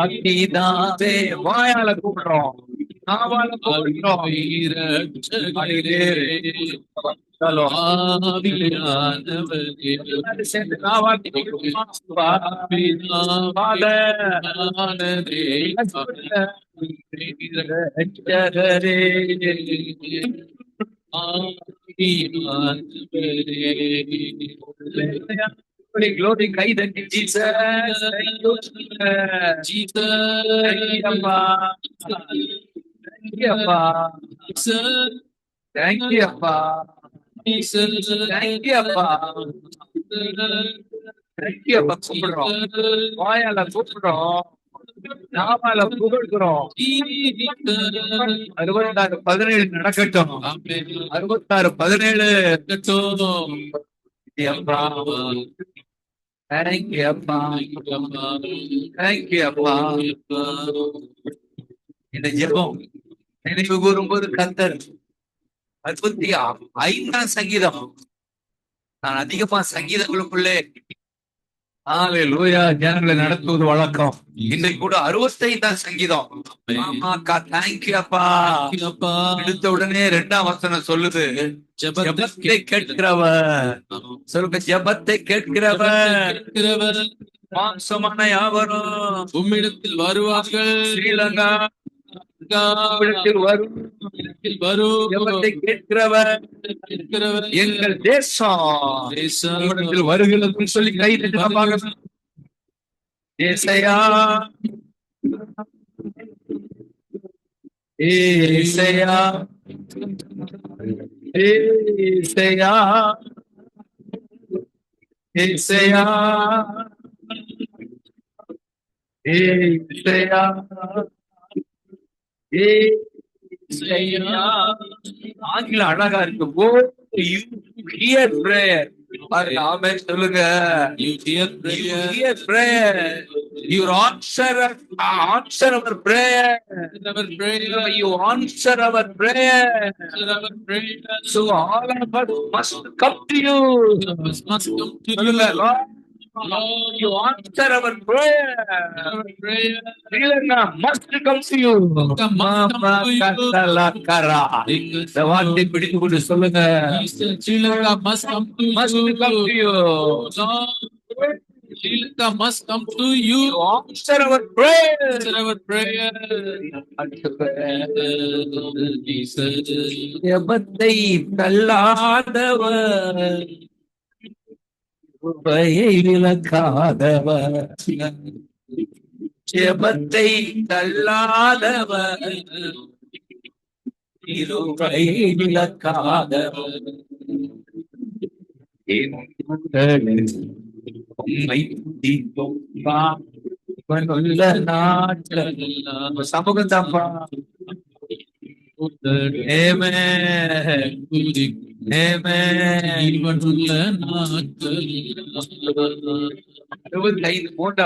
அக்னிதாவே வாயால கூப்பிடுறோம், நாவால கூப்பிடுறோம். சேர்ந்து நாவால் Glory, கை தட்டி ஜீசஸ், அப்பா, அப்பா, தேங்க்யூ அப்பா, தேங்க்யூ அப்பா, தேங்க்யூ அப்பா. கூப்பிடுறோம், வாயால கூப்பிடுறோம், நாமால புகழ்கிறோம். 66-17 நடக்கட்டும். 66-17 அப்பா. தேங்க்யூ அப்பா, தேங்க்யூ அப்பா. இந்த ஜெபம் நினைவு கூறும்போது கர்த்தர் 65ஆம் சங்கீதம். நான் அதிகமா சங்கீதங்களுக்குள்ளே ஹalleluya ஜனங்களை நடத்துவது வழக்கம். இன்றைக்கு கூட 65ஆம் சங்கீதம். தேங்க்யூ அப்பா. எடுத்த உடனே 2ஆம் வசனம் சொல்லுது, ஜெபத்தை கேட்கிறவர். சொல்லுங்க, ஜெபத்தை கேட்கிறவர் மாம்சமான யாவரும் உம்மிடத்தில் வருவார்கள். ஸ்ரீலங்கா வரும், ஜெபத்தை கேட்கிறவர் எங்கள் தேசம் வருகிறது சொல்லி கை தட்டுவாங்க. ஏசையா, ஏசையா, ஏசையா, ஏசையா, ஏசையா, ஆங்கில அழகா இருக்கு. You hear prayer. ஆமென் சொல்லுங்க. You hear prayer. You answer our prayer. You answer our prayer. So all of us must come to you. சொல்லுங்க, you answer our prayer. Must come to you. இந்த வார்த்தை பிடித்து கொண்டு சொல்லுங்க, must come to you. Sri-Lanka must come to you. You answer our prayer. ஜெபத்தை தள்ளாதவர், கிருபையை விலக்காதவர், ஜெபத்தை தள்ளாதவர், கிருபையை விலக்காதவர். சமூகம் தாப்பா.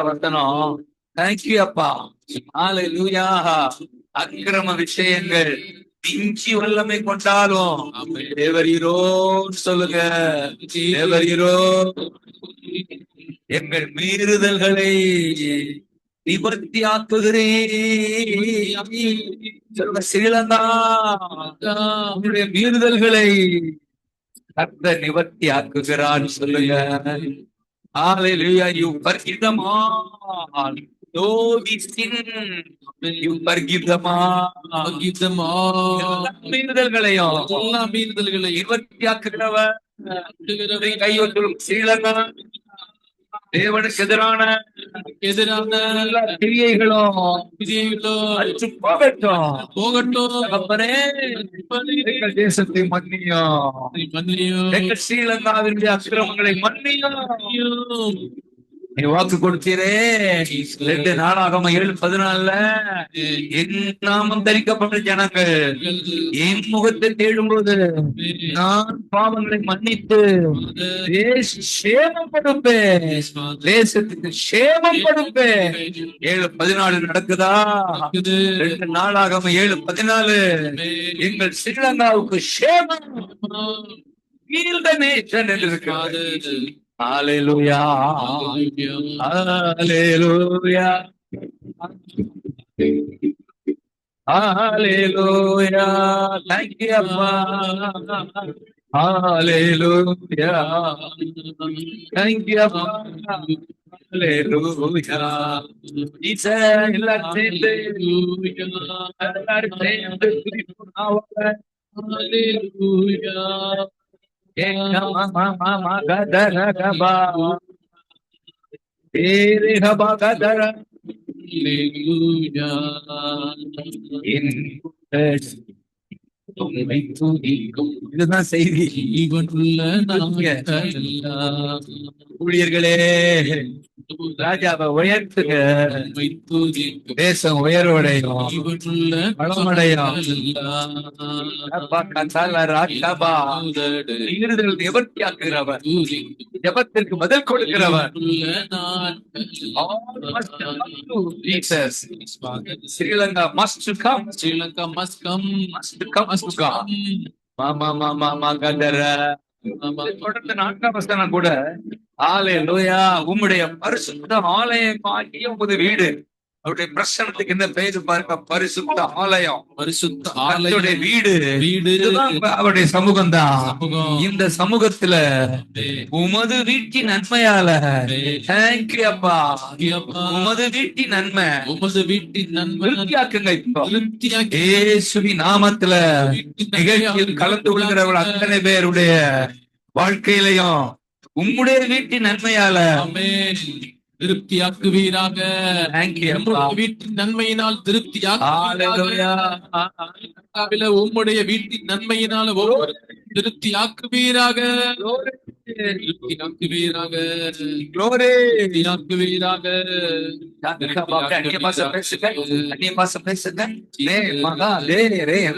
வசனம். தேங்க்யூ அப்பா. ஹalleluya. அக்கிரம விஷயங்கள் மிஞ்சி வல்லமை கொண்டாலும் தேவரீரோ சொல்லுங்க, தேவரீரோ எங்கள் மீறுதல்களை நிவர்த்தியாக்குகிறேன். சொல்லுங்க, ஸ்ரீலங்கா உங்களுடைய மீறுதல்களை கர்த்தர் நிவர்த்தியாக்குகிறான் சொல்லுங்க. ஹalleluya. You forgive them all. Though we sin, you forgive them all. மீறுதல்களையும் எல்லா மீறுதல்களையும் நிவர்த்தியாக்குகிறவர். கையொட்டும் ஸ்ரீலங்கா தேவனுக்கு எதிரான கிரியைகளும் போகட்டும். எங்கள் தேசத்தை மன்னியும், எங்கள் ஸ்ரீலங்காவினுடைய அக்கிரமங்களை மன்னியும். நீ வாக்கு கொடுத்தீரே 2 நாளாகம 7:14 என் நாமம் தரிக்கப்பட்ட ஜனங்கள் என் முகத்தை தேடும்போது நான் பாவங்களை மன்னித்து சேமம் கொடுப்பேன், தேசத்துக்கு சேமம் கொடுப்பேன். 7:14 நடக்குதா? 2 நாளாகம 7:14 எங்கள் ஸ்ரீலங்காவுக்கு சேமம் என்று இருக்காது. Hallelujah. Hallelujah. Hallelujah. Thank you, Abba. Hallelujah. Thank you, Abba. Hallelujah. எல்லாரும் சேர்ந்து துதிப்போம். இதுதான் செய்தி. ஊழியர்களே, ராஜாவை உயர்த்துங்க, தேசம் உயர்வடையும், வளமடையும். நிவர்த்தியாக்குகிறவர், ஜெபத்திற்கு பதில் கொடுக்கிறவர். Sri Lanka must come. Sri-Lanka must come. தொடர்ந்து 4ஆம் வசனம் கூட, ஹல்லேலூயா, உம்முடைய பரிசுத்த ஆலயமாகிய உமது வீடு. அவருடைய பிரசன்னத்துக்கு என்ன பேரு பாருங்க, பரிசுத்த ஆலயம். பரிசுத்த அவருடைய வீடு, வீடு அவருடைய சமூகம் தான். இந்த சமூகத்துல உமது வீட்டின் நன்மையால, தேங்க் யூ அப்பா, உமது வீட்டின் நன்மை, உமது வீட்டின் நன்மை திருப்தியாக்குங்க. இப்போ இயேசுவின் நாமத்துல நிகழ்ச்சியில் கலந்து கொள்கிறவர்கள் அத்தனை பேருடைய வாழ்க்கையிலையும் உம்முடைய வீட்டின் நன்மையால திருப்தியாக்குவீராக. வீட்டின் நன்மையினால் உம்முடைய வீட்டின் நன்மையினால் திருப்தியாக்குவீராக.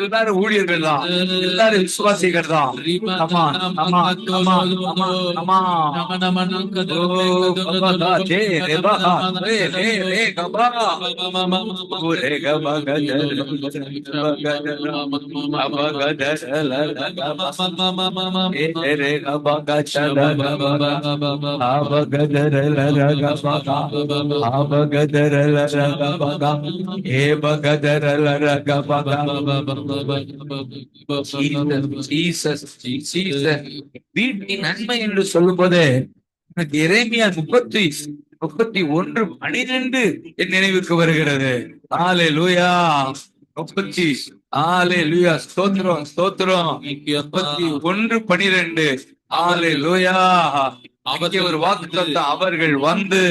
எல்லாரும் ஊழியர்கள் தான், எல்லாரும் விசுவாசிகள் தான். வீட்டின் நன்மை என்று சொல்லும்போது எனக்கு எரேமியா 31:12 என் நினைவுக்கு வருகிறது. ஹல்லேலூயா, 30. ஸ்தோத்திரம் ஸ்தோத்திரம். 31:12. ஹல்லேலூயா. ஒரு வாக்குத்தத்தம், அவர்கள் வந்து,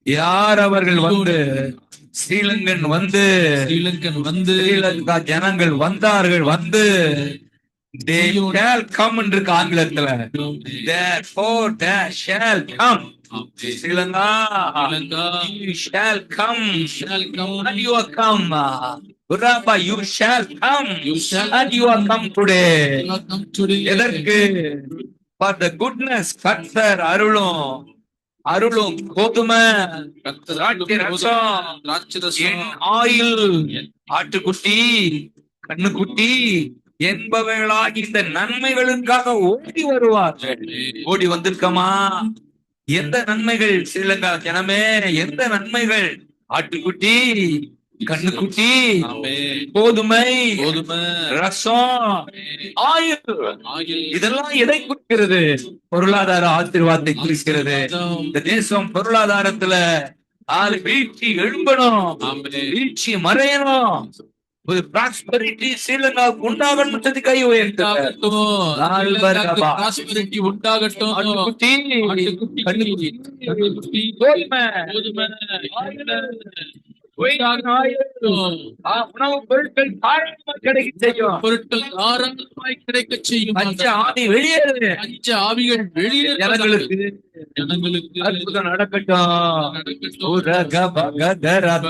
யார் அவர்கள் வந்து? ஸ்ரீலங்கன் வந்து, ஸ்ரீலங்கா ஜனங்கள் வந்தார்கள், வந்து they shall come என்று ஆங்கிலத்துல, therefore they shall come. Sri Lanka, you shall come, and you are come. Uraba, you shall come, and you are come today. எதற்கு? for the goodness, கர்த்தர் அருளும் கோதுமை, ஆயில், ஆட்டுக்குட்டி, கண்ணுக்குட்டி என்பவைகளாகி இந்த நன்மைகளுக்காக ஓடி வருவார்கள். ஓடி வந்திருக்கமா? எந்த நன்மைகள்? ஸ்ரீலங்கா ஜனமே, எந்த நன்மைகள்? ஆட்டுக்குட்டி, கண்ணுக்குட்டி, கோதுமை, ரசம், ஆயில். இதெல்லாம் எதை குறிக்கிறது? பொருளாதார ஆசீர்வாதத்தை குறிக்கிறது. இந்த தேசம் பொருளாதாரத்துல வீழ்ச்சி எழும்பணும், வீழ்ச்சி மறையணும், ஒரு பிராஸ்பரிட்டி ஸ்ரீலங்காவுக்கு உண்டாகணும். கை உயர்த்தட்டும். உணவு பொருட்கள் கிடைக்க செய்யும். வெளியேறு, ஆவிகள் வெளியேறு. அற்புதம் நடக்கட்டும்.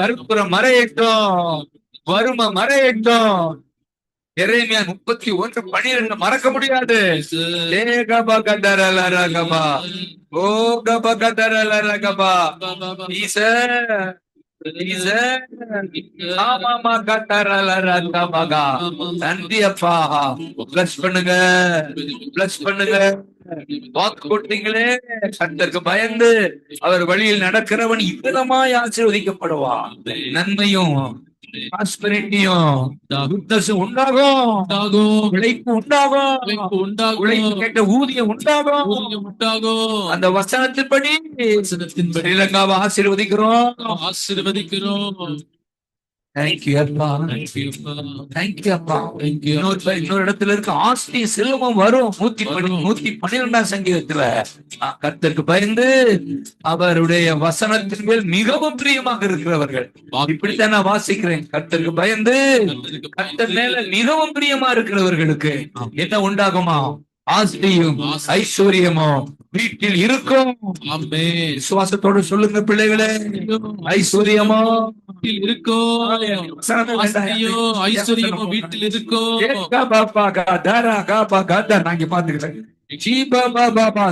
கற்புறம் மறையட்டும், வறுமை மறையட்டும். எரேமியா 31:12 மறக்க முடியாது. நன்றி அப்பா. பிளஸ் பண்ணுங்க, பிளஸ் பண்ணுங்க. வாக்கு கொடுத்தீங்களே, கர்த்தருக்கு பயந்து அவர் வழியில் நடக்கிறவன் இவ்விதமாய் ஆசீர்வதிக்கப்படுவான். நன்மையும் prosperity-யும் goodness-ம் உண்டாகும். உழைப்பு உண்டாகும். உழைப்பு கேட்ட ஊதியம் உண்டாகும். அந்த வசனத்தின்படி ஸ்ரீலங்காவை ஆசீர்வதிக்கிறோம். Thank you அப்பா. Thank you அப்பா. இன்னொரு இடத்துல இருக்கு, ஆஸ்தி செல்வம் வரும். 112ஆம் சங்கீதத்துல கர்த்தருக்கு பயந்து அவருடைய வசனத்தின் மேல் மிகவும் பிரியமாக இருக்கிறவர்கள். இப்படித்தான் நான் வாசிக்கிறேன். கர்த்தருக்கு பயந்து கர்த்தர் மேல மிகவும் பிரியமா இருக்கிறவர்களுக்கு என்ன உண்டாகுமா? ஆஸ்தியும் ஐஸ்வர்யமும் வீட்டில் இருக்கும். விசுவாசத்தோடு சொல்லுங்க பிள்ளைகளே, ஐஸ்வர்யமோ ஐஸ்வர்யமோ வீட்டில் இருக்கும். நாங்க பாத்துக்கிறேன்.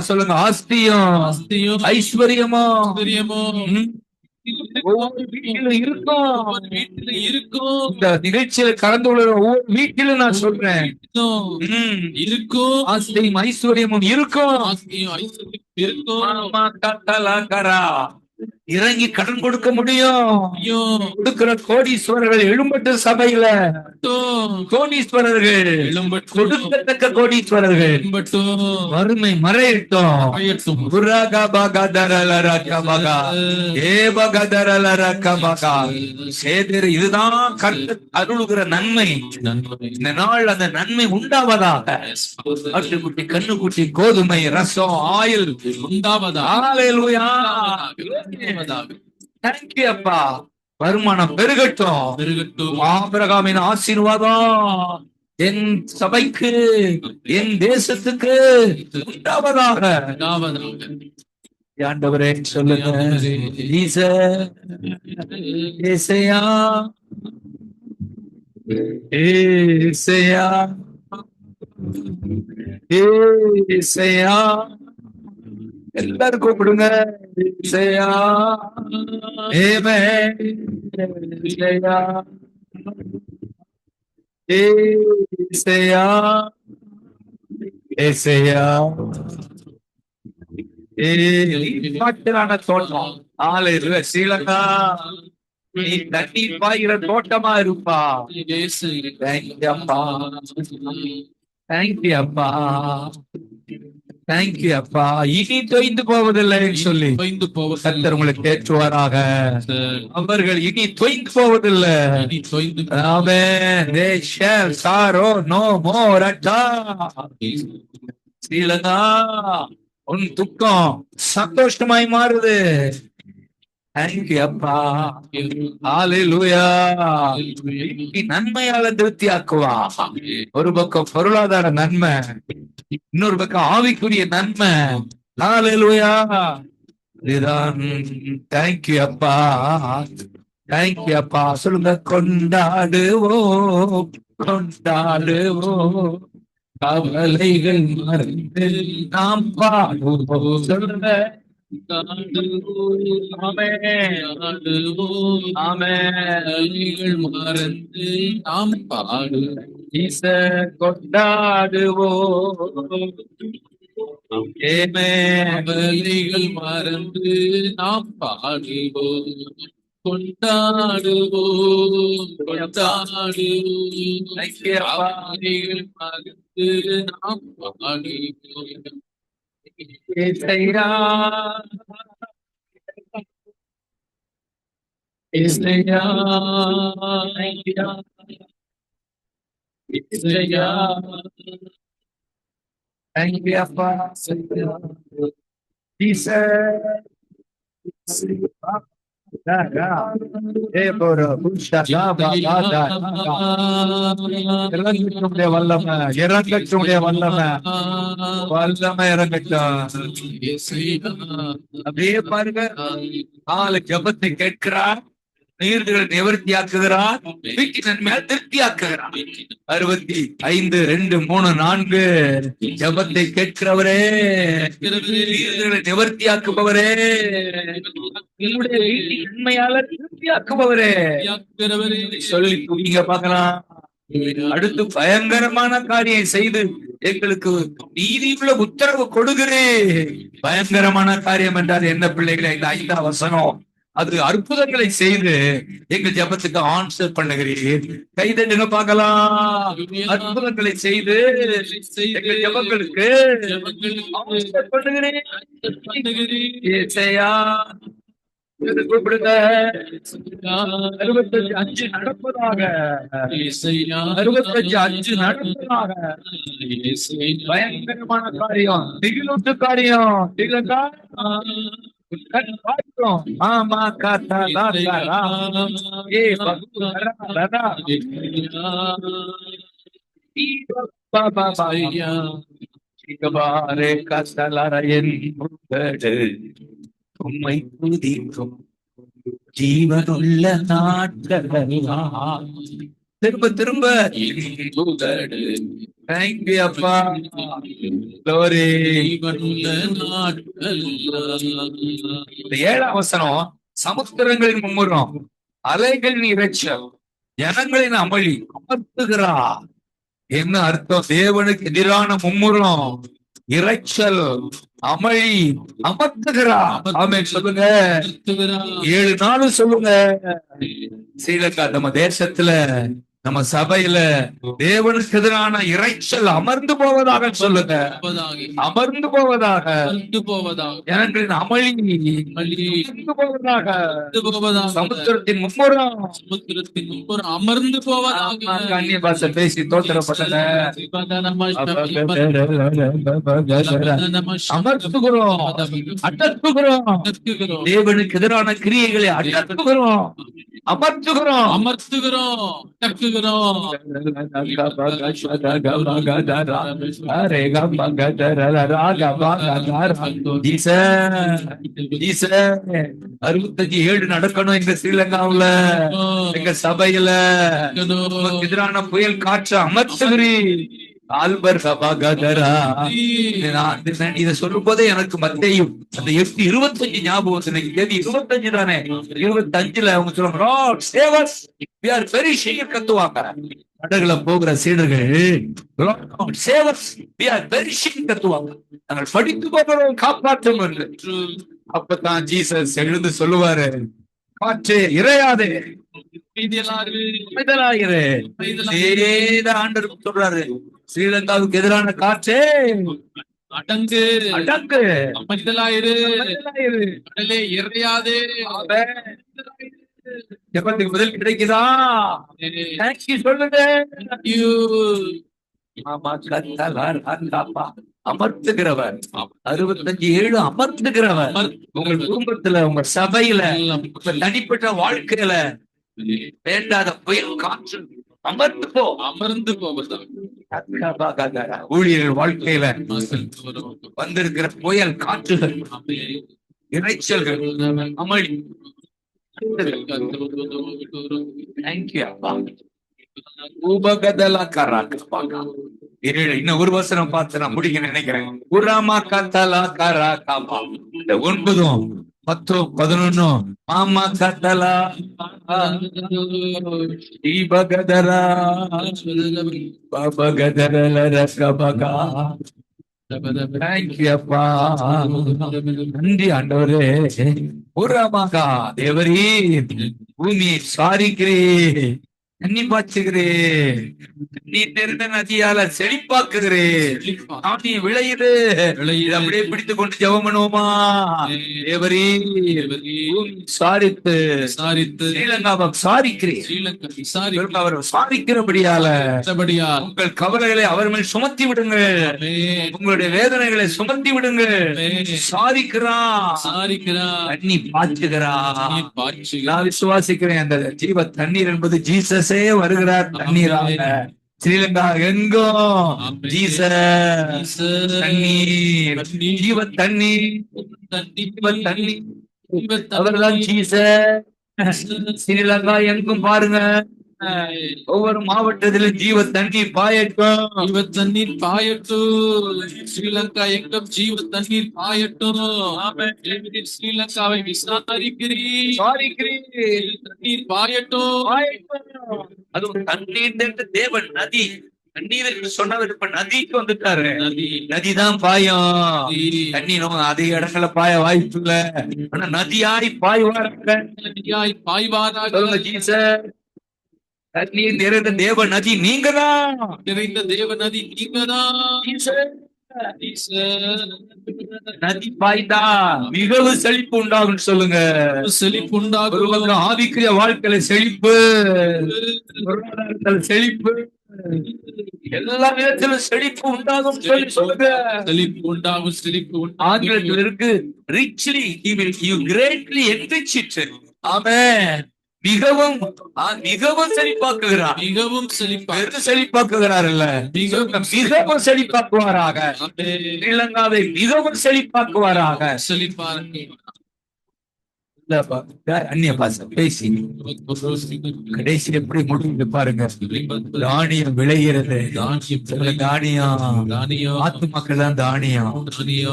சொல்லுங்க, ஆஸ்தியும் ஐஸ்வர்யமோ ஒவ்வொரு வீட்டிலும் இருக்கும். இந்த நிகழ்ச்சியில கலந்து கொள்கிற ஒவ்வொரு வீட்டிலும் நான் சொல்றேன், இருக்கும். ஆஸ்தியும் ஐஸ்வர்யமும் இருக்கும். இறங்கி கடன் கொடுக்க முடியும். கொடுக்கிற கோடீஸ்வரர்கள் எழும்பட்டு சபையில கோடீஸ்வரர்கள் கொடுக்கத்தக்க கோடீஸ்வரர்கள் வறுமை மறையட்டும். இதுதான் அருளுகிற நன்மை. இந்த நாள் அந்த நன்மை உண்டாவதாக. ஆட்டுக்குட்டி, கண்ணுக்குட்டி, கோதுமை, ரசம், ஆயில் உண்டாவதாக. அப்பா, வருமானம் பெருகட்டும். ஆபிரகாமின் ஆசீர்வாதம் என் சபைக்கு, என் தேசத்துக்கு உண்டாவதாக. ஆண்டவரே சொல்லுங்க, ஏசையா ஏசையா ஏசையா எல்லாரும் கூப்பிடுங்க. ஏசையா ஏசையா ஏசையா ஏசையா தோட்டம். ஸ்ரீலங்கா, நீ தண்ணீர் பாய்கிற தோட்டமா இருப்பா. தேங்க்யூ அப்பா. தேங்க்யூ அப்பா. இனி தொய்ந்து போவதில்லை சொல்லி கர்த்தர் உங்களுக்கு ஏற்றுவாராக. அவர்கள் இனி தொய்ந்து போவதில்லை. ஸ்ரீலங்கா, உன் துக்கம் சந்தோஷமாய் மாறுது. தேங்க்யூ அப்பா. ஹல்லேலூயா. நன்மையால திருப்தியாக்குவா. ஒரு பக்கம் பொருளாதார நன்மை, இன்னொரு பக்கம் ஆவிக்குரிய நன்மை. ஹல்லேலூயா. இதுதான். தேங்க்யூ அப்பா. தேங்க்யூ அப்பா. சொல்லுங்க, கொண்டாடுவோம் கொண்டாடுவோம், கவலைகள் மறந்து நாம் பாடுவோம். சொல்லுங்க, மறந்து நாம் பாடுவோம், கொண்டாடுவோம். கவலைகள் மறந்து நாம் பாடுவோம், கொண்டாடுவோம் கொண்டாடுவோம், கவலைகள் மறந்து நாம் பாடுவோம். ஏசையா ஏசையா ஏசையா. தேங்க்யூ அப்பா. வல்லமை இறங்கட்டும். அப்படியே பாருங்க, ஆளு ஜபத்தை கேட்கிறார், நீர்களை நிவர்த்தியாக்குகிறார், வீட்டின் மேல் திருப்தியாக்குகிறார். 65:2-3-4 ஜபத்தை கேட்கிறவரே, நீர்களை நிவர்த்தியாக்குபவரே, என்னுடைய வீட்டின் நன்மையால திருப்தியாக்குபவரே சொல்லி நீங்க பார்க்கலாம். அடுத்து பயங்கரமான காரியம் செய்து எங்களுக்கு நீதியுள்ள உத்தரவு கொடுக்கிறேன். பயங்கரமான காரியம் என்றால் என்ன பிள்ளைகளை? இந்த 5ஆம் வசனம். அது அற்புதங்களை செய்து எங்கள் ஜெபத்துக்கு ஆன்சர் பண்ணுகிறீர். கைதட்டுங்க பார்க்கலாம். அற்புதங்களை செய்து எங்கள் ஜெபங்களுக்கு answer பண்ணுகிறீர். ஏசாயா கூப்பிடுங்க. 65 நடப்பதாக. 65 நடப்பதாக. பயங்கரமான காரியம், திகிலூட்டு காரியம். திகிலா ஆமா காத்தா ஏ உம்மை துதிக்கும் ஜீவனுள்ள நாட்களெல்லாம். திரும்ப திரும்ப தேங்க்யூ அப்பா. Glory. இந்த 7ஆம் வசனம் சமுத்திரங்களின் மும்முரம், அலைகளின் இரைச்சல், ஜனங்களின் அமளி அமர்த்துகிறா. என்ன அர்த்தம்? தேவனுக்கு எதிரான மும்முரம், இரைச்சல், அமளி அமர்த்துகிறா. ஆமென் சொல்லுங்க. 7 நாளும் சொல்லுங்க. ஸ்ரீலங்கா நம்ம தேசத்துல, நம்ம சபையில தேவனுக்கு எதிரான இரைச்சல் அமர்ந்து போவதாக சொல்லுங்க. அமர்ந்து போவதாக. ஜனங்களின் அமளி அமர்ந்து போவதாக. சமுத்திரத்தின் மும்முரம் அமர்ந்து போவதாக. அந்நிய பாஷை பேசி தோற்றப்பட்டன. அமர்த்துகிறோம், அடக்குகிறோம். தேவனுக்கு எதிரான கிரியைகளை அடக்குகிறோம், அமர்த்துகிறோம், அடக்குகிறோம். நடக்கணும் எங்க ஸ்ரீலங்காவுல, எங்க சபையில. எதிரான புயல் காற்று அமர்த்துகிறீர். இத சொல்லும் போதே எனக்கு மத்தேயும் அந்த 8:25 ஞாபகம். இன்னைக்கு தேதி 25 தானே. 25ல அவங்க சொல்லுவாங்க கத்துவாங்க. படகுல போகிற சீடர்கள் கத்துவாங்க, நாங்கள் படித்து போகிறோம் காப்பாற்றும் என்று. அப்பதான் ஜீசஸ் எழுந்து சொல்லுவாரு, காற்றே இறையாதே, ஆண்டவர் சொல்றாரு, ஸ்ரீலங்காவுக்கு எதிரான காற்றே அடங்கு, அடங்கு, அமைதலாயிரு, கடலே இறையாதே. ஜெபத்துக்கு பதில் கிடைக்குதா? தேங்க்யூ சொல்லுங்க. அமர்த்துகிறவர் 65 அமர்த்துகிறவர். உங்கள் குடும்பத்துல, உங்க சபையில, உங்க தனிப்பட்ட வாழ்க்கையில வேண்டாத புயல் காற்று அமர்ந்து போ, அமர்ந்து போவதா. ஊழியர்கள் வாழ்க்கையில வந்திருக்கிற புயல் காற்றுகள், இறைச்சல்கள், அமளி. தேங்க்யூ அப்பா. இன்னும் ஒரு வசனம் பார்த்து நான் முடிக்க நினைக்கிறேன். 9, 10, 11 மாமா கத்தலா தீபகதரா பாபகதரல ரகபகா. அப்பா நன்றி ஆண்டவரே. புறமாகா தேவரீ பூமியை சாரிக்கிறே, தண்ணி பாய்ச்சுகிறே, நீ தெரிந்த நதியால செழிப்பாக்குகிறே, நீ விளையுது. அப்படியே பிடித்துக் கொண்டு ஜெபம் பண்ணுவோமா? தேவரீ சாரித்து ஸ்ரீலங்காவை சாரிக்கிறேன், அவர் சாரிக்கிறபடியால உங்கள் கவலைகளை அவர் மேல் சுமத்தி விடுங்கள், உங்களுடைய வேதனைகளை சுமத்தி விடுங்கள். சாரிக்கிறான், தண்ணி பாய்ச்சுகிறான். நான் விசுவாசிக்கிறேன், அந்த ஜீவ தண்ணீர் என்பது ஜீசஸே வருகிறார் தண்ணீராக. ஸ்ரீலங்கா எங்கும் ஜீசஸ் தண்ணீர், ஜீவ தண்ணீர், அவர்தான் ஜீசஸ். ஸ்ரீலங்கா எங்கும் பாருங்க, ஒவ்வொரு மாவட்டத்திலும் ஜீவ தண்ணீர் பாயட்டும், தண்ணீர் பாயட்டும். ஸ்ரீலங்கா எங்கும் ஜீவ தண்ணீர் பாயட்டும். ஸ்ரீலங்காவை விசாரிக்கிறீர், தண்ணீர் பாயட்டும். அதுவும் தண்ணீர் என்று தேவன் நதி, தண்ணீர் என்று சொன்னவர் இப்ப நதிக்கு வந்துட்டாரு. நதிதான் பாயும். தண்ணீரும் அதிக இடங்களை பாய வாய்ப்பு இல்ல, ஆனா நதியாய் பாய்வாராங்க. நதியாய் பாய்வாராக. சொல்லுங்க ஜீசஸ். தண்ணீர் நிறைந்த தேவ நதி நீங்கதான். நிறைந்த தேவ நதி நீங்கதான். நதி பாய்ந்தா மிகவும் செழிப்பு உண்டாகும் சொல்லுங்க. செழிப்பு உண்டாகும். ஒருவங்க ஆவிக்குரிய வாழ்க்கையில செழிப்பு, பொருளாதாரத்தில் செழிப்பு, எல்லா விதத்திலும் செழிப்பு உண்டாகும் சொல்லி சொல்லுங்க. செழிப்பு உண்டாகும். செழிப்பு உண்டாகும். ஆங்கிலத்தில் இருக்கு richly he will you greatly enrich it. ஆமென். மிகவும் மிகவும் செழிப்பாக்குகிறார். மிகவும் செழிப்பாக. செழிப்பாக்குகிறார் இல்ல, மிகவும் செழிப்பாக்குவாராக. ஸ்ரீலங்காவை மிகவும் செழிப்பாக்குவாராக. செழிப்பாக. அந்நிய பாச பேசி கடைசி எப்படி முடிவு பாருங்க. தானியம் விளைகிறது. தானியம் ஆத்துமக்கள் தான் தானியம்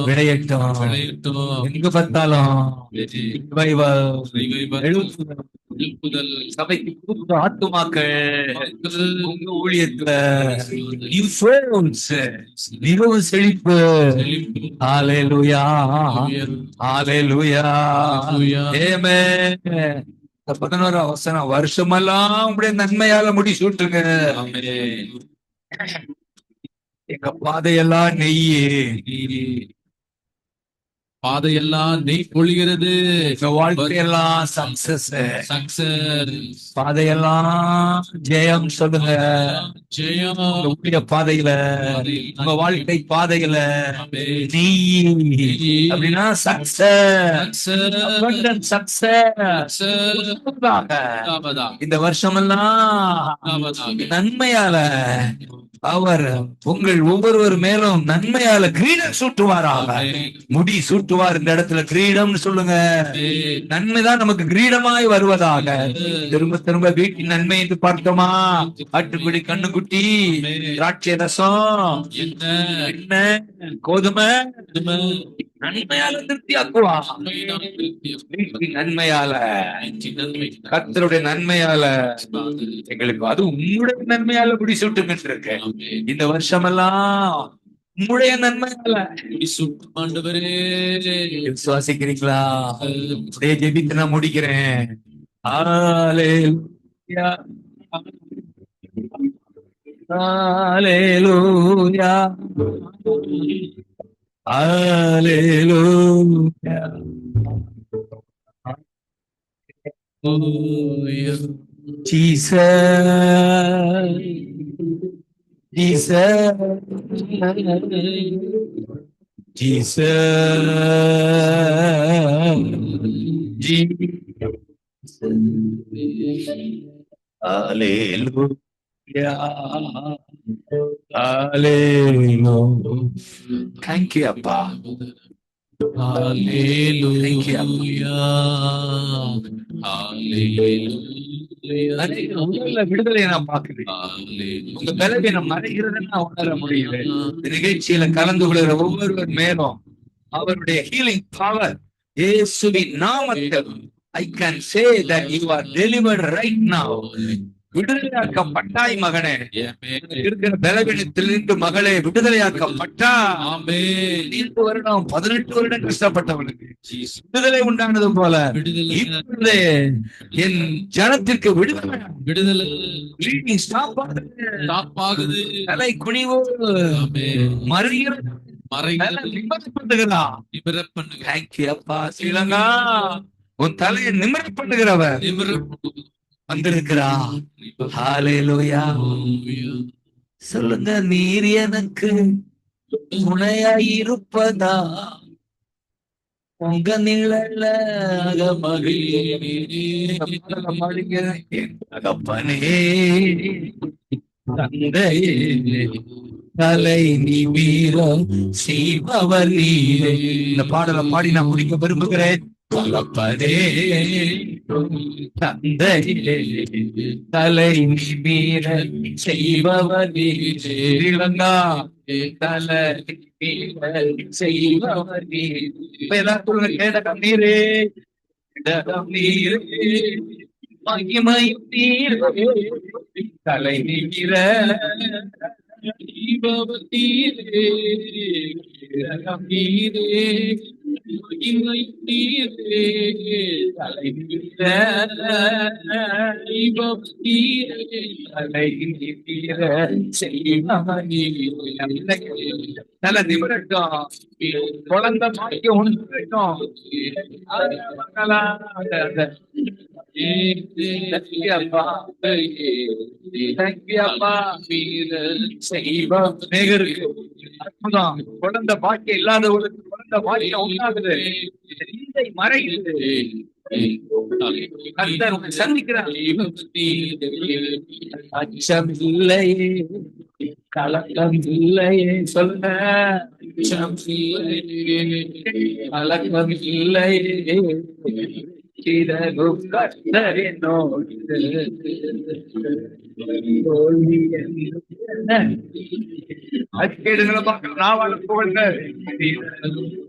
விளையட்டும். எங்க பார்த்தாலும் சபைக்கு புது ஆத்துமாக்கள் உங்க ஊழியத்துல மிகவும் செழிப்பு. ஹல்லேலூயா, ஹல்லேலூயா. ஆமென். 11 வசனம், வருஷமெல்லாம் உங்களுடைய நன்மையால முடி சூட்டுங்க. எங்க பாதையெல்லாம் நெய், பாதையெல்லாம் நெய் பொழிகிறது. எங்க வாழ்க்கையெல்லாம் சக்சஸ். பாதையெல்லாம் ஜெயம் சொல்லுங்க. ஜெயம். உங்களுடைய பாதையில, உங்க வாழ்க்கை பாதையில நெய் அப்படின்னா சக்சஸ். இந்த வருஷமெல்லாம் நன்மையால அவர் உங்கள் ஒவ்வொருவர் மேலும் நன்மையால கிரீடம் சூட்டுவாராக. முடி சூட்டுவார். இந்த இடத்துல கிரீடம்னு சொல்லுங்க. நன்மைதான் நமக்கு கிரீடமாய் வருவதாக. திரும்ப திரும்ப வீட்டின் நன்மை என்று பார்த்தோமா? ஆட்டுக்குடி, கண்ணுக்குட்டி, திராட்சை ரசம், எண்ணெய், கோதுமை நன்மையால திருப்தியாக்குவா. நன்மையால, கர்த்தருடைய நன்மையால எங்களுக்கு, அது உங்களுடைய நன்மையால முடி சூட்டும் என்று இருக்கு. இந்த வருஷமெல்லாம் உங்களுடைய நன்மையால ஆண்டவரே விசுவாசிக்கிறீங்களா? அப்படியே ஜெபித்து நான் முடிக்கிறேன். ஹல்லேலூயா, ஹல்லேலூயா, ஹல்லேலூயா. Jesus, Jesus, Jesus, Hallelujah, Hallelujah. Thank you, Appa. Hallelujah, விடுதலை நான் பாக்குறேன். உங்க பலவீனம் மறைகிறதுன்னு நான் உணர முடியுது. நிகழ்ச்சியில கலந்து கொள்கிற ஒவ்வொருவர் மேலும் அவருடைய ஹீலிங் பவர் இயேசுவின் நாமத்தில் I can say that you are delivered right now. விடுதலையாக்கப்பட்டாய் மகனே. இருக்கிற பலவீனத்திலிருந்து மகளே விடுதலையாக்கப்பட்டா. 18 வருடம் கஷ்டப்பட்டவனுக்கு விடுதலை உண்டானது போல இப்பொழுது என் ஜனத்திற்கு விடுதலை ஸ்டாப் ஆகுது. தலை குனிவு ஸ்ரீலங்கா உன் தலையை நிமிர பண்ணுகிறவர் வந்திருக்கிறா. ஹல்லேலூயா. சொல்லுங்க, நீர் எனக்கு துணையாய் இருப்பதா, உங்க நிழல்ல தகப்பனே தந்தையே தலை நிமிரம் செய்பவர் நீரே. இந்த பாடலை பாடி நான் முடிக்க விரும்புகிறேன். தகப்பனே தந்தையே தலை நிமிரம் செய்பவர் நீரே. ஸ்ரீலங்கா தலை நிமிரம் செய்பவர் நீரே. இப்ப எல்லாரும் கேடகம் நீரே, கேடகம் நீரே, மகிமை நீரே. தலை நிமிர தீபவத்தீரே கீரே மகிமை தீரே தலை நிமிர தீபவத்தீரே தலை நிமிர செய்வனே. நல்ல நிமிரட்டும், குழந்தை பாக்கியம் உண்டாகட்டும். அற்புதம். குழந்தை பாக்கியம் இல்லாதவர்களுக்கு குழந்தை பாக்கியம் உண்டாகுது. இந்த மறையுது. கர்த்தர் உங்களை சந்திக்கிறார். அச்சம் இல்லையே, கலக்கம் இல்லையே, சொல்ல அச்சம் இல்லையே, கலக்கம் இல்லையே, சிறகும் கர்த்தர் என்னோடு. தோல்வி என்ன? அக்கேடுகளை பார்க்க நாவால புகழ்ந்தார்.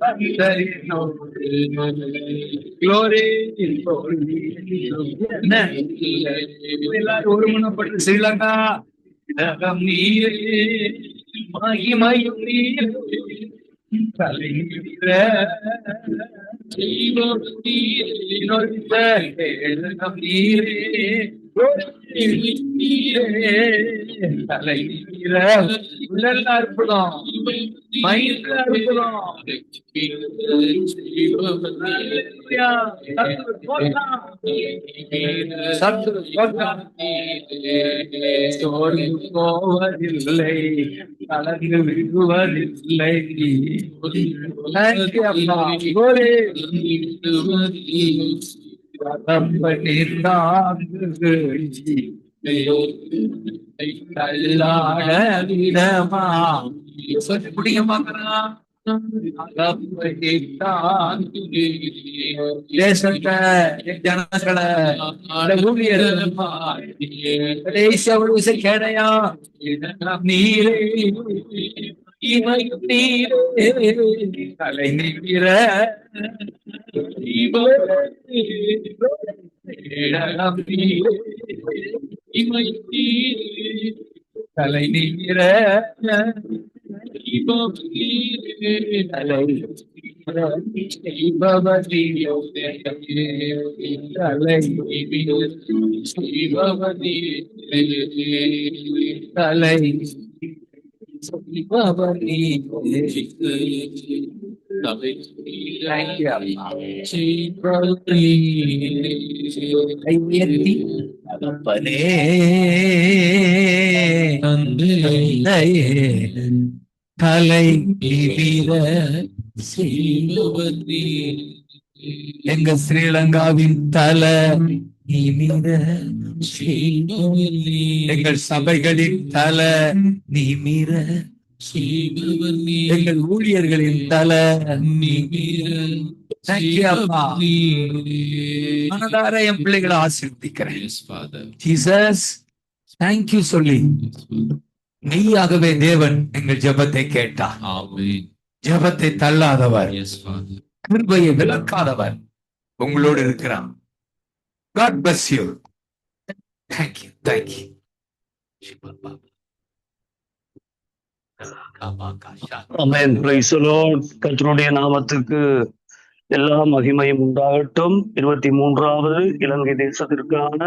கர்த்தர் என்னோடு. Glory, தோல்வி என்ன? எல்லாரும் ஒருமனப்பட்டு ஸ்ரீலங்கா இடகம் நீரே, மகிமையும் நீரே, தலை நிமிர இடகம் நீரே, தலை நிமிர. உடல் அற்புதம், மயிர் அற்புதம். சத்துரு போட்டான், சோர்ந்து போவதில்லை, கலந்து விடுவதில்லை. குடிக்க பாக்குறான். தேசத்தை, ஜனங்களை, கேடையா நீரே, தலை நிமிர தலை நிமிர தலை எங்க ஸ்ரீலங்காவின் தலை நிமிர, எங்கள் சபைகளின் தலை நிமிர, எங்கள் ஊழியர்களின் தலை நிமிர. மனதார என் பிள்ளைகளை ஆசீர்வதிக்கிறேன். ஜீசஸ் தேங்க்யூ சொல்லி மெய்யாகவே தேவன் எங்கள் ஜெபத்தை கேட்டார். ஜெபத்தை தள்ளாதவர், கிருபையை விலக்காதவர் உங்களோடு இருக்கிறார். God bless you. Thank you. Thank you. Amen. Praise the Lord. கர்த்தருடைய நாமத்துக்கு எல்லா மகிமையும் உண்டாகட்டும். 23வது இலங்கை தேசத்திற்கான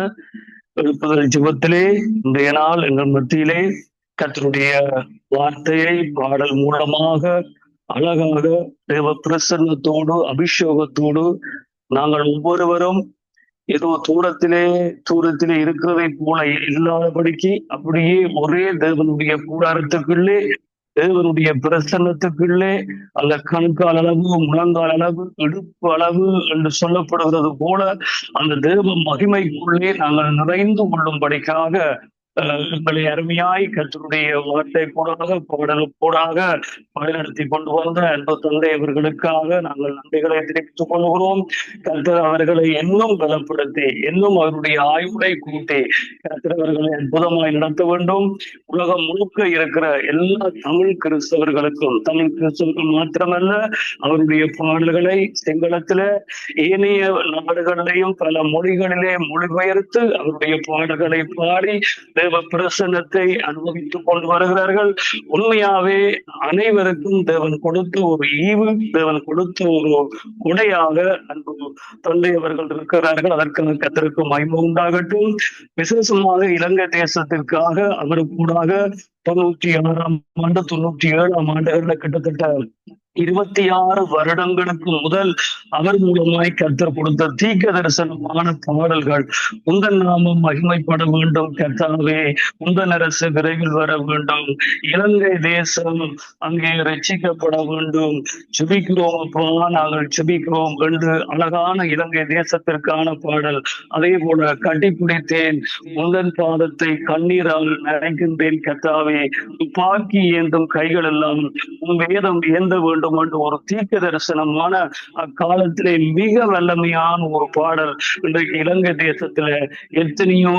எழுப்புதல் ஜெபத்திலே இன்றைய நாள் எங்கள் மத்தியிலே கர்த்தருடைய வார்த்தையை பாடல் மூலமாக அழகாக தேவ பிரசன்னத்தோடு அபிஷேகத்தோடு நாங்கள் ஒவ்வொருவரும் ஏதோ தூரத்திலே இருக்கிறதை போல இல்லாதபடிக்கு அப்படியே ஒரே தேவனுடைய கூடாரத்துக்குள்ளே, தேவனுடைய பிரசன்னத்துக்குள்ளே, அந்த கணுக்கால் அளவு, முழங்கால் அளவு, இடுப்பு அளவு என்று சொல்லப்படுகிறது போல அந்த தேவ மகிமைக்குள்ளே நாங்கள் நிறைந்து கொள்ளும்படிக்காக எங்களை அருமையாய் கர்த்தருடைய வார்த்தை கூடாக, பாடல் கூடாக வழிநடத்தி கொண்டு வந்த அன்பு தந்தை அவர்களுக்காக நாங்கள் நன்றிகளை தெரிவித்துக் கொள்கிறோம். கர்த்தர் அவர்களை இன்னும் பலப்படுத்தி, இன்னும் அவருடைய ஆயுளை கூட்டி கர்த்தர் அவர்களை அற்புதமாய் நடத்த வேண்டும். உலகம் முழுக்க இருக்கிற எல்லா தமிழ் கிறிஸ்தவர்கள் மாத்திரமல்ல, அவருடைய பாடல்களை சிங்களத்தில ஏனைய நாடுகளிலேயும் பல மொழிகளிலே மொழிபெயர்த்து அவருடைய பாடல்களை பாடி தேவ பிரசன்னத்தை அனுபவித்துக் கொண்டு வருகிறார்கள். உண்மையாவே அனைவருக்கும் தேவன் கொடுத்த ஒரு ஈவு, தேவன் கொடுத்த ஒரு கொடையாக அன்பு தந்தை அவர்கள் இருக்கிறார்கள். அதற்காக கர்த்தருக்கு மகிமை உண்டாகட்டும். விசேஷமாக இலங்கை தேசத்திற்காக அவருக்கூடாக 96ஆம் ஆண்டு 97ஆம் ஆண்டுகள்ல கிட்டத்தட்ட 26 வருடங்களுக்கு முதல் அவர் மூலமாய் கர்த்தர் கொடுத்த தீர்க்க தரிசனமான பாடல்கள். உந்தன் நாமம் மகிமைப்பட வேண்டும் கர்த்தாவே, உந்தன் அரசு விரைவில் வர வேண்டும், இலங்கை தேசம் அங்கே ரட்சிக்கப்பட வேண்டும், செபிக்கிறோம் அப்பா, நாங்கள் செபிக்கிறோம் என்று அழகான இலங்கை தேசத்திற்கான பாடல். அதே போல கட்டிப்பிடித்தேன் உந்தன் பாதத்தை கண்ணீரால் நனைக்கின்றேன் கர்த்தாவே, துப்பாக்கி ஏந்தும் கைகள் எல்லாம் உன் வேதம் ஏந்த வேண்டும் என்று ஒரு தீர்க்க தரிசனமான அக்காலத்திலே மிக வல்லமையான ஒரு பாடல். இன்றைக்கு இலங்கை தேசத்துல எத்தனையோ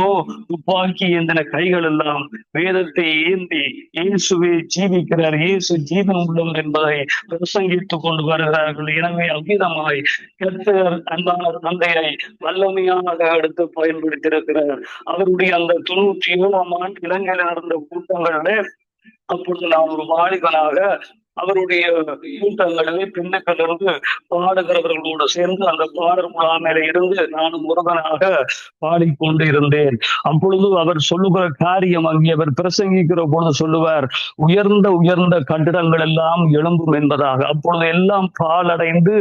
துப்பாக்கி ஏந்தின கைகள் எல்லாம் வேதத்தை ஏந்தி இயேசுவை ஜீவிக்கிறார், இயேசு ஜீவன் உள்ளவர் என்பதை பிரசங்கித்துக் கொண்டு வருகிறார்கள். எனவே அவ்விதமாய் கர்த்தர் அன்பான தந்தையை வல்லமையாக எடுத்து பயன்படுத்தியிருக்கிறார். அவருடைய அந்த 97ஆம் ஆண்டு இலங்கையில் நடந்த கூட்டங்களிலே அப்பொழுது நான் ஒரு வாலிபனாக அவருடைய கூட்டங்களிலே பின்னக்கிலிருந்து பாடுகிறவர்களோடு சேர்ந்து அந்த பாடல் முகாமில இருந்து நானும் ஒருவனாக பாடிக்கொண்டு இருந்தேன். அப்பொழுது அவர் சொல்லுகிற காரியம், அங்கே அவர் பிரசங்கிக்கிற பொழுது சொல்லுவார், உயர்ந்த உயர்ந்த கட்டிடங்கள் எல்லாம் எழும்பும் என்பதாக. அப்பொழுது எல்லாம் பாலடைந்து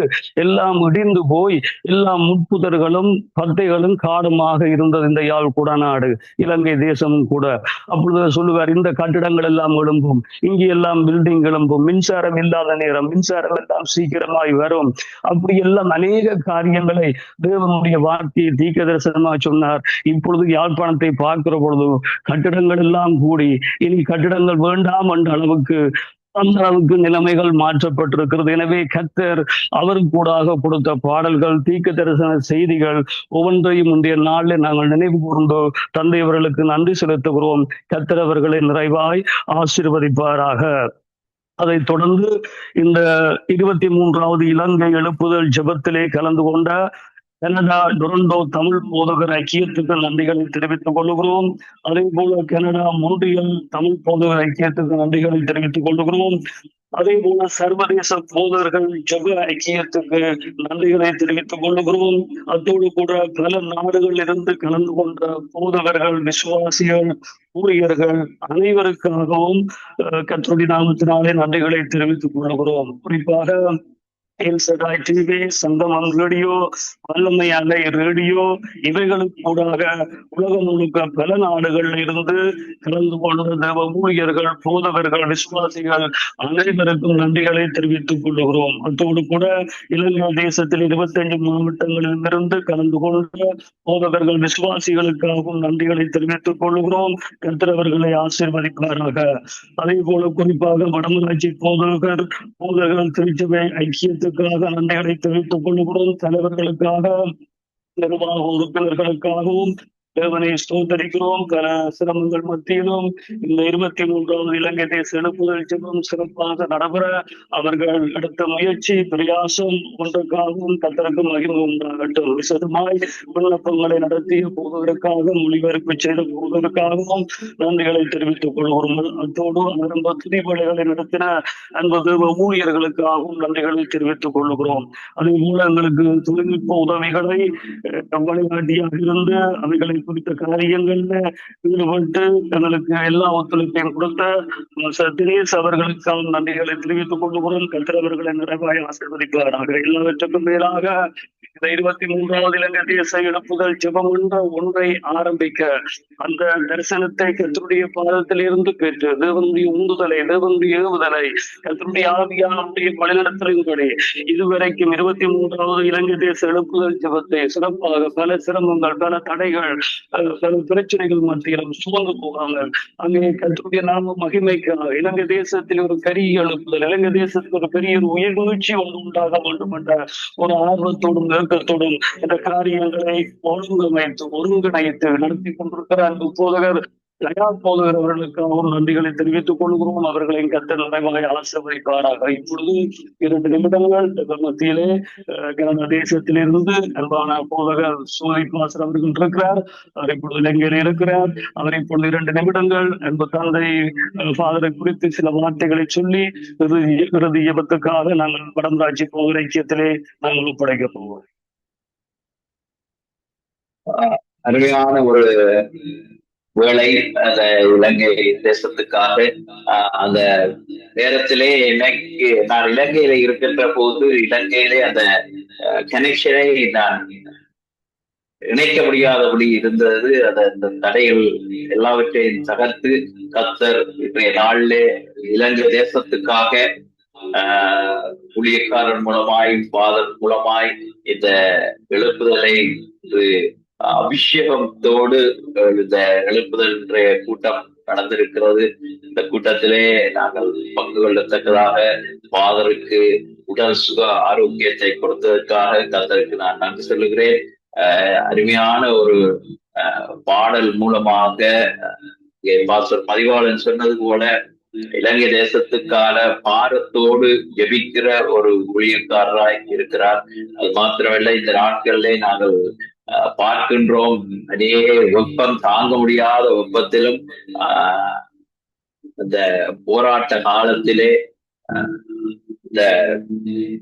எல்லாம் இடிந்து போய் எல்லாம் முட்புதர்களும் பட்டைகளும் காடுமாக இருந்தது இந்த யாழ் குடநாடு, இலங்கை தேசமும் கூட. அப்பொழுது சொல்லுவார், இந்த கட்டிடங்கள் எல்லாம் எழும்பும், இங்கே எல்லாம் பில்டிங் எழும்பும், மின்சாரம் இல்லாத நேரம் மின்சாரம் எல்லாம் சீக்கிரமாய் வரும். அப்படி எல்லாம் அநேக காரியங்களை தேவனுடைய வார்த்தையை தீர்க்க தரிசனமாக சொன்னார். இப்பொழுது யாழ்ப்பாணத்தை பார்க்கிற பொழுது கட்டிடங்கள் எல்லாம் கூடி இனி கட்டிடங்கள் வேண்டாம் என்ற அளவுக்கு அந்த அளவுக்கு நிலைமைகள் மாற்றப்பட்டிருக்கிறது. எனவே கர்த்தர் அவருக்கூடாக கொடுத்த பாடல்கள், தீர்க்க தரிசன செய்திகள் ஒவ்வொன்றையும் முந்தைய நாளில் நாங்கள் நினைவு கூர்ந்து தந்தை அவர்களுக்கு நன்றி செலுத்துகிறோம். கர்த்தர் அவர்களை நிறைவாய் ஆசீர்வதிப்பாராக. அதைத் தொடர்ந்து இந்த 23வது இலங்கை எழுப்புதல் ஜெபத்திலே கலந்து கொண்ட கனடா டொரண்டோ தமிழ் போதகர் ஐக்கியத்துக்கு நன்றிகளை தெரிவித்துக் கொள்கிறோம். அதே போல கனடா மொன்றியல் தமிழ் போதகர் ஐக்கியத்துக்கு நன்றிகளை தெரிவித்துக் கொள்கிறோம். அதே போல சர்வதேச போதகர்கள் ஜெப ஐக்கியத்துக்கு நன்றிகளை தெரிவித்துக் கொள்கிறோம். அதோடு கூட பல நாடுகளில் இருந்து கலந்து கொண்ட போதகர்கள், விசுவாசிகள், ஊழியர்கள் அனைவருக்காகவும் கர்த்தருடைய நாமத்தினாலே நன்றிகளை தெரிவித்துக் கொள்கிறோம். குறிப்பாக டிவி, சங்கமம் ரேடியோ, வல்லமை அலை ரேடியோ, இவைகளுக்கு கூடாக உலகம் முழுக்க பல நாடுகளில் இருந்து கலந்து கொண்ட தேவ ஊழியர்கள், போதகர்கள், விசுவாசிகள் அனைவருக்கும் நன்றிகளை தெரிவித்துக் கொள்கிறோம். அதோடு கூட இலங்கை தேசத்தில் 25 மாவட்டங்களில் இருந்து கலந்து கொண்ட போதகர்கள், விசுவாசிகளுக்காகவும் நன்றிகளை தெரிவித்துக் கொள்கிறோம். கர்த்தர் அவர்களை ஆசீர்வதிப்பாராக. அதே போல குறிப்பாக வடமராட்சி போதகர்கள் திருச்சபை ஐக்கியத்துக்காக நன்றிகளை தெரிவித்துக் கொள்கிறோம். தலைவர்களுக்காக, நிர்வாக உறுப்பினர்களுக்காகவும் தேவனை ஸ்தோத்தரிக்கிறோம். பல சிரமங்கள் மத்தியிலும் இந்த 23வது இலங்கை தேச எழுப்புதல் ஜெபம் சிறப்பாக நடைபெற அவர்கள் எடுத்த முயற்சி, பிரயாசம் ஒன்றுக்காகவும் கர்த்தருக்கு மகிமை உண்டாகட்டும். விசதமாய் விண்ணப்பங்களை நடத்திய போவதற்காக, மொழிபெயர்ப்பு செய்த போவதற்காகவும் நன்றிகளை தெரிவித்துக் கொள்கிறோம். அத்தோடு ஆரம்ப துதிபலிகளை நடத்தின அன்பது ஊழியர்களுக்காகவும் நன்றிகளை தெரிவித்துக் கொள்கிறோம். அதே போல எங்களுக்கு தொழில்நுட்ப உதவிகளை வழிகாட்டியாக இருந்து அவைகளை குறித்த காரியங்கள்ல ஈடுபட்டு எங்களுக்கு எல்லா ஒத்துழைப்பையும் கொடுத்த தினேஷ் அவர்களுக்கான நன்றிகளை தெரிவித்துக் கொள்கிறோம். கர்த்தர் அவர்களை நிறைவாய் ஆசீர்வதிப்பாராக. எல்லாவற்றுக்கும் மேலாக இந்த 23வது இலங்கை தேச எழுப்புதல் ஜெபம் என்ற ஒன்றை ஆரம்பிக்க அந்த தரிசனத்தை கர்த்தருடைய பாதத்தில் இருந்து பெற்று தேவனுடைய உந்துதலை, தேவனுடைய ஏவுதலை, கர்த்தருடைய ஆவியானுடைய வழிநடத்தலின்படி இதுவரைக்கும் 23வது இலங்கை தேச எழுப்புதல் ஜெபத்தை சிறப்பாக பல சிரமங்கள், பல தடைகள், பல பிரச்சனைகள் மத்தியிலும் சுமந்து போகாமல் அங்கே கர்த்தருடைய நாம மகிமைக்காக இலங்கை தேசத்தில் ஒரு பெரிய எழுப்புதல், இலங்கை தேசத்துக்கு ஒரு பெரிய உயிர்மூழ்ச்சி ஒன்று உண்டாக வேண்டும் என்ற ஒரு ஆர்வத்தோடும் நோக்கத்தோடும் இந்த காரியங்களை ஒருங்கிணைத்து நடத்தி கொண்டிருக்கிற அந்த போதகர் தயார் போகிறவர்களுக்காகவும் நன்றிகளை தெரிவித்துக் கொள்கிறோம். அவர்களின் கர்த்தர் நிறைவாக ஆசீர்வதிப்பாராக. இப்பொழுது 2 நிமிடங்கள் மத்தியிலே கனடா தேசத்திலிருந்து அன்பான போதகர் சூலை பாஸ்டர் அவர்கள் இருக்கிறார். அவர் இப்பொழுது இலங்கையில் இருக்கிறார். அவர் இப்பொழுது 2 நிமிடங்கள் அன்பு தந்தை ஃபாதரை குறித்து சில வார்த்தைகளை சொல்லி இறுதி ஜெபத்துக்காக நாங்கள் வடமராட்சி போகிற ஐக்கியத்திலே நாங்கள் ஒப்படைக்க போவோம். அருமையான ஒரு வேலை அந்த இலங்கை தேசத்துக்காக. அந்த நேரத்திலே எனக்கு நான் இலங்கையில இருக்கின்ற போது இலங்கையிலே அந்த கனெக்ஷனை நான் இணைக்க முடியாதபடி இருந்தது. அந்த தடைகள் எல்லாவற்றையும் தகர்த்து கர்த்தர் இன்றைய நாளிலே இலங்கை தேசத்துக்காக ஊழியக்காரன் மூலமாய் ஃபாதர் மூலமாய் இந்த எழுப்புதலை அபிஷேகத்தோடு இந்த எழுப்புதல் இன்றைய கூட்டம் நடந்திருக்கிறது. இந்த கூட்டத்திலே நாங்கள் பங்கு கொள்ளத்தக்கதாக ஃபாதருக்கு உடல் சுக ஆரோக்கியத்தை கொடுத்ததற்காக கர்த்தருக்கு நான் நன்றி சொல்லுகிறேன். அருமையான ஒரு பாடல் மூலமாக பாஸ்டர் பதிவாளன் சொன்னது போல இலங்கை தேசத்துக்கான பாரத்தோடு ஜெபிக்கிற ஒரு ஊழியக்காரராய் இருக்கிறார். அது மாத்திரமல்ல, இந்த நாட்களிலே நாங்கள் பார்க்கின்றோம், அநேக வெப்பம் தாங்க முடியாத வெப்பத்திலும் இந்த போராட்ட காலத்திலே இந்த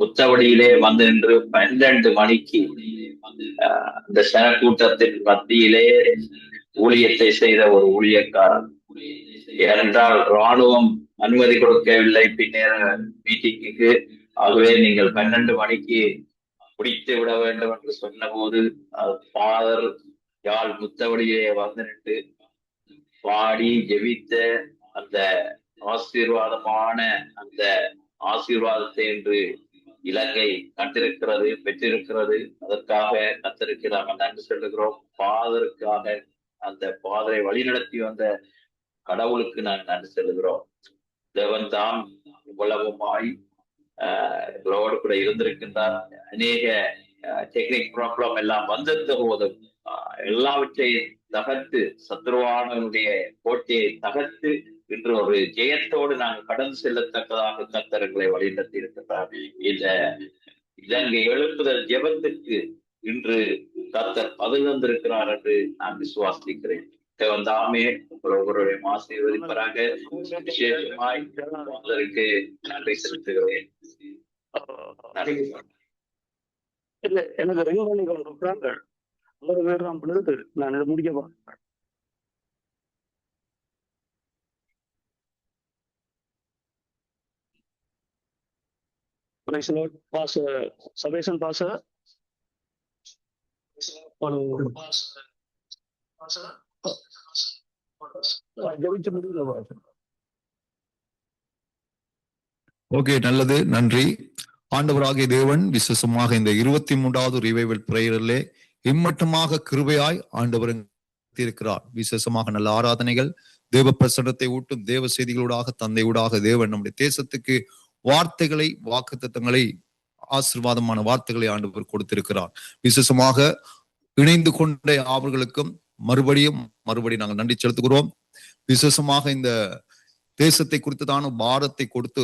புத்தவடியிலே வந்து நின்று 12 மணிக்கு இந்த சனக்கூட்டத்தின் மத்தியிலே ஊழியத்தை செய்த ஒரு ஊழியக்காரன். ஏனென்றால் இராணுவம் அனுமதி கொடுக்கவில்லை பின்னேற மீட்டிங்கு. ஆகவே நீங்கள் 12 மணிக்கு முடித்து விட வேண்டும் என்று சொன்ன போது ஃபாதர் யாழ் முத்தவடியிலே வந்து நின்று பாடி ஜெபித்த அந்த ஆசீர்வாதமான அந்த ஆசீர்வாதத்தை என்று இலங்கை கண்டிருக்கிறது, பெற்றிருக்கிறது. அதற்காக கர்த்தருக்கு நாங்கள் நன்றி சொல்லுகிறோம். ஃபாதருக்காக, அந்த ஃபாதரை வழிநடத்தி வந்த கடவுளுக்கு நாங்கள் நன்றி சொல்லுகிறோம். தேவன் தாம் இவ்வளவுமாய் எங்களோடு கூட இருந்திருக்கின்றார். அநேக டெக்னிக் ப்ராப்ளம் எல்லாம் வந்திருந்த போதும் எல்லாவற்றையும் தகர்த்து, சத்ருவானுடைய கோட்டையை தகர்த்து இன்று ஒரு ஜெயத்தோடு நாங்கள் கடந்து செல்லத்தக்கதாக கர்த்தர்களை வழிநடத்தி இருக்கின்றார். இந்த இலங்கை எழுப்புதல் ஜெபத்துக்கு இன்று கர்த்தர் பதில் வந்திருக்கிறார் என்று நான் விசுவாசிக்கிறேன். தேவன் தாமே ஒருவருடைய ஆசீர்வதிப்பராக. விசேஷமாய் அதற்கு நன்றி செலுத்துகிறேன். இல்ல, எனக்கு ரிங் பண்ணி கொண்டிருக்கிறாங்க. ஒரு பேர் நான் பிள்ளைது நான் இதை முடிக்க போறேன். சபேசன் பாச ஓகே, நல்லது, நன்றி. ஆண்டவராகிய தேவன் விசேஷமாக இந்த 23வது ரிவைவல் பிரேயரிலே இம்மட்டுமாக கிருபையாய் ஆண்டவர் இருக்கிறார். விசேஷமாக நல்ல ஆராதனைகள், தேவ பிரசன்னத்தை ஊட்டும் தேவ செய்திகளூடாக, தந்தையூடாக தேவன் நம்முடைய தேசத்துக்கு வார்த்தைகளை, வாக்குத்தத்தங்களை, ஆசீர்வாதமான வார்த்தைகளை ஆண்டவர் கொடுத்திருக்கிறார். விசேஷமாக இணைந்து கொண்ட அவர்களுக்கும் மறுபடியும் நாங்கள் நன்றி செலுத்துகிறோம். விசேஷமாக இந்த தேசத்தை குறித்ததான பாரத்தை கொடுத்து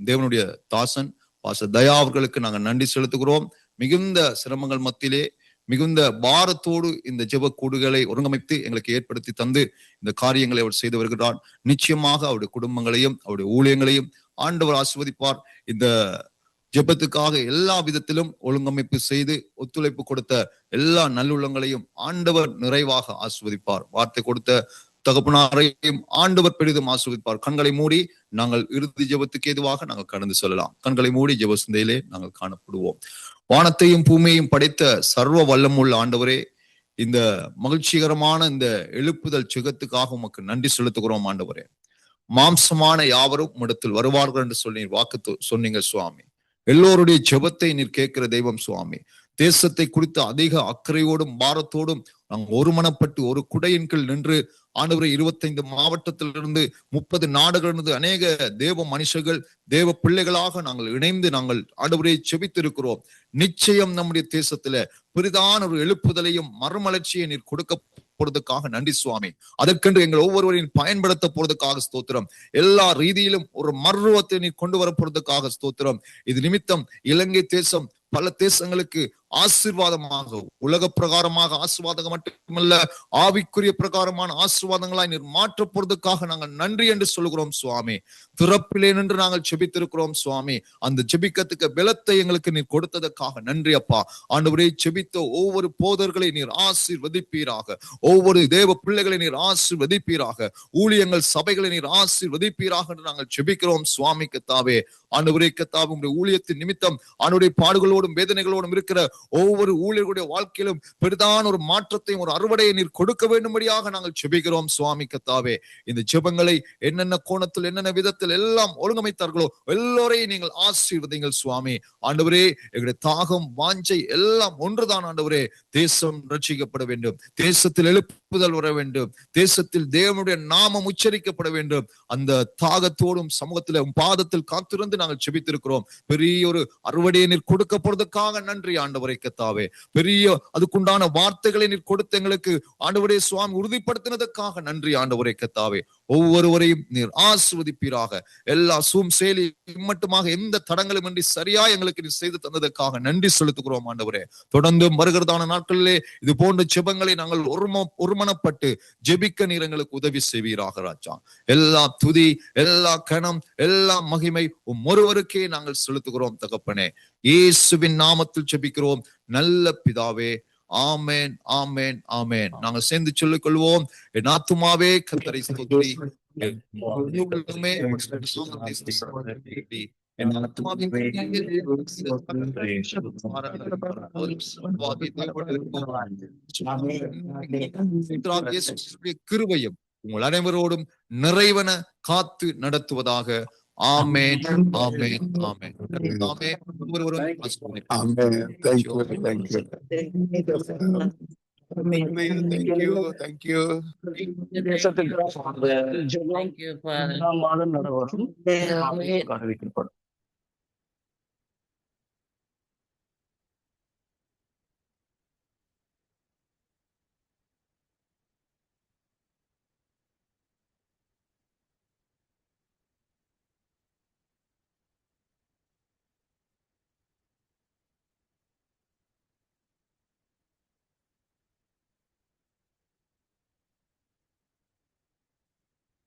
தேவனுடைய தாசன் பாஸ்டர் தயா அவர்களுக்கு நாங்கள் நன்றி செலுத்துகிறோம். மிகுந்த சிரமங்கள் மத்தியிலே மிகுந்த பாரத்தோடு இந்த ஜெப கூடுகளை ஒருங்கமைத்து எங்களுக்கு ஏற்படுத்தி தந்து இந்த காரியங்களை அவர் செய்து வருகிறார். நிச்சயமாக அவருடைய குடும்பங்களையும் அவருடைய ஊழியங்களையும் ஆண்டவர் ஆசீர்வதிப்பார். இந்த ஜெபத்துக்காக எல்லா விதத்திலும் ஒழுங்கமைப்பு செய்து ஒத்துழைப்பு கொடுத்த எல்லா நல்லுள்ளங்களையும் ஆண்டவர் நிறைவாக ஆசீர்வதிப்பார். வார்த்தை கொடுத்த தகப்பனாரையும் ஆண்டவர் பெரிதும் ஆசீர்வதிப்பார். கண்களை மூடி நாங்கள் இறுதி ஜெபத்துக்கு ஏதுவாக நாங்கள் கடந்து செல்லலாம். கண்களை மூடி ஜெப சிந்தையிலே நாங்கள் காணப்படுவோம். வானத்தையும் பூமியையும் படைத்த சர்வ வல்லமுள்ள ஆண்டவரே, இந்த மகிழ்ச்சிகரமான இந்த எழுப்புதல் சுகத்துக்காக உமக்கு நன்றி செலுத்துகிறோம். ஆண்டவரே, மாம்சமான யாவரும் உம்மிடத்தில் வருவார்கள் என்று சொல்லி வாக்கு சொன்னீங்க சுவாமி. எல்லோருடைய ஜெபத்தை நீர் கேட்கிற தெய்வம் சுவாமி. தேசத்தை குறித்து அதிக அக்கறையோடும் பாரத்தோடும் நாங்கள் ஒருமனப்பட்டு ஒரு குடையின் கீழ் நின்று ஆண்டவரை 25 மாவட்டத்திலிருந்து 30 நாடுகளிலிருந்து அநேக தேவ மனுஷர்கள், தேவ பிள்ளைகளாக நாங்கள் இணைந்து நாங்கள் ஆண்டவரை செபித்திருக்கிறோம். நிச்சயம் நம்முடைய தேசத்துல பெரிதான ஒரு எழுப்புதலையும் மறுமலர்ச்சியை நீர் கொடுக்க போறதுக்காக நன்றி சுவாமி. அதற்கென்று எங்கள் ஒவ்வொருவரையும் பயன்படுத்த போறதுக்காக ஸ்தோத்திரம். எல்லா ரீதியிலும் ஒரு மர்வத்தை நீ கொண்டு வர போறதுக்காக ஸ்தோத்திரம். இது நிமித்தம் இலங்கை தேசம் பல தேசங்களுக்கு ஆசீர்வாதமாக, உலக பிரகாரமாக ஆசீர்வாதம் மட்டுமல்ல, ஆவிக்குரிய பிரகாரமான ஆசீர்வாதங்களாய் நீர் மாற்ற போறதுக்காக நாங்கள் நன்றி என்று சொல்லுகிறோம் சுவாமி. திறப்பிலே நின்று நாங்கள் ஜெபித்திருக்கிறோம் சுவாமி. அந்த ஜெபிக்கத்துக்கு பலத்தை எங்களுக்கு நீர் கொடுத்ததற்காக நன்றி அப்பா. ஆண்டவரே, ஜெபித்த ஒவ்வொரு போதர்களை நீர் ஆசீர்வதிப்பீராக. ஒவ்வொரு தேவ பிள்ளைகளை நீர் ஆசீர்வதிப்பீராக. ஊழியங்கள் சபைகளை நீர் ஆசீர்வதிப்பீராக என்று நாங்கள் ஜெபிக்கிறோம் சுவாமி கர்த்தாவே. ஆண்டவரே கர்த்தாவே, உம்முடைய ஊழியத்தின் நிமித்தம் ஆண்டவரே பாடுகளோடும் வேதனைகளோடும் இருக்கிற ஒவ்வொரு ஊழியர்களுடைய வாழ்க்கையிலும் பெரிதான ஒரு மாற்றத்தையும் ஒரு அறுவடையை நீர் கொடுக்க வேண்டும்படியாக நாங்கள் ஜெபிக்கிறோம் சுவாமி கர்த்தாவே. இந்த ஜெபங்களை என்னென்ன கோணத்தில் என்னென்ன விதத்தில் எல்லாம் ஒழுங்கமைத்தார்களோ எல்லோரையும் நீங்கள் ஆசீர்வதிங்கள் சுவாமி. ஆண்டவரே, எங்களுடைய தாகம் வாஞ்சை எல்லாம் ஒன்றுதான் ஆண்டவரே. தேசம் ரட்சிக்கப்பட வேண்டும், தேசத்தில் எழுப்புதல் வர வேண்டும், தேசத்தில் தேவனுடைய நாமம் உச்சரிக்கப்பட வேண்டும். அந்த தாகத்தோடும் சமூகத்தில் பாதத்தில் காத்திருந்து நாங்கள் ஜெபித்திருக்கிறோம். பெரிய ஒரு அறுவடையை நீர் கொடுக்க போறதுக்காக நன்றி ஆண்டவரே கர்த்தாவே. பெரிய அதுக்குண்டான வார்த்தைகளை நீர் கொடுத்து எங்களுக்கு ஆண்டவரே சுவாமி உறுதிப்படுத்தினதுக்காக நன்றி ஆண்டவரே கர்த்தாவே. ஒவ்வொருவரையும் நீர் ஆசீர்வதிப்பீராக. எல்லா சூம் செயலி மட்டுமாக எந்த தடங்களும் இன்றி சரியா எங்களுக்கு நீர் செய்து தந்ததற்காக நன்றி செலுத்துகிறோம் ஆண்டவரே. தொடர்ந்து வருகிறதான நாட்களிலே இது போன்ற ஜெபங்களை நாங்கள் ஒருமனப்பட்டு ஜெபிக்க நீர் எங்களுக்கு உதவி செய்வீராக ராஜா. எல்லா துதி, எல்லா கணம், எல்லா மகிமை ஒருவருக்கே நாங்கள் செலுத்துகிறோம் தகப்பனே. இயேசுவின் நாமத்தில் ஜெபிக்கிறோம் நல்ல பிதாவே. ஆமென், ஆமென், ஆமென். நாங்கள் சேர்ந்து சொல்லிக் கொள்வோம். என் ஆத்துமாவே கர்த்தரை ஸ்தோத்திரி, என் உள்ளமே நாமத்தை ஸ்தோத்திரி. என் ஆத்துமாவே கிருபையும் உங்கள் அனைவரோடும் நிறைவன காத்து நடத்துவதாக. ஆமென், ஆமென், ஆமென், ஆமென். தேசத்தில் மாதம் நடவரும் அறிவிக்கப்படும்.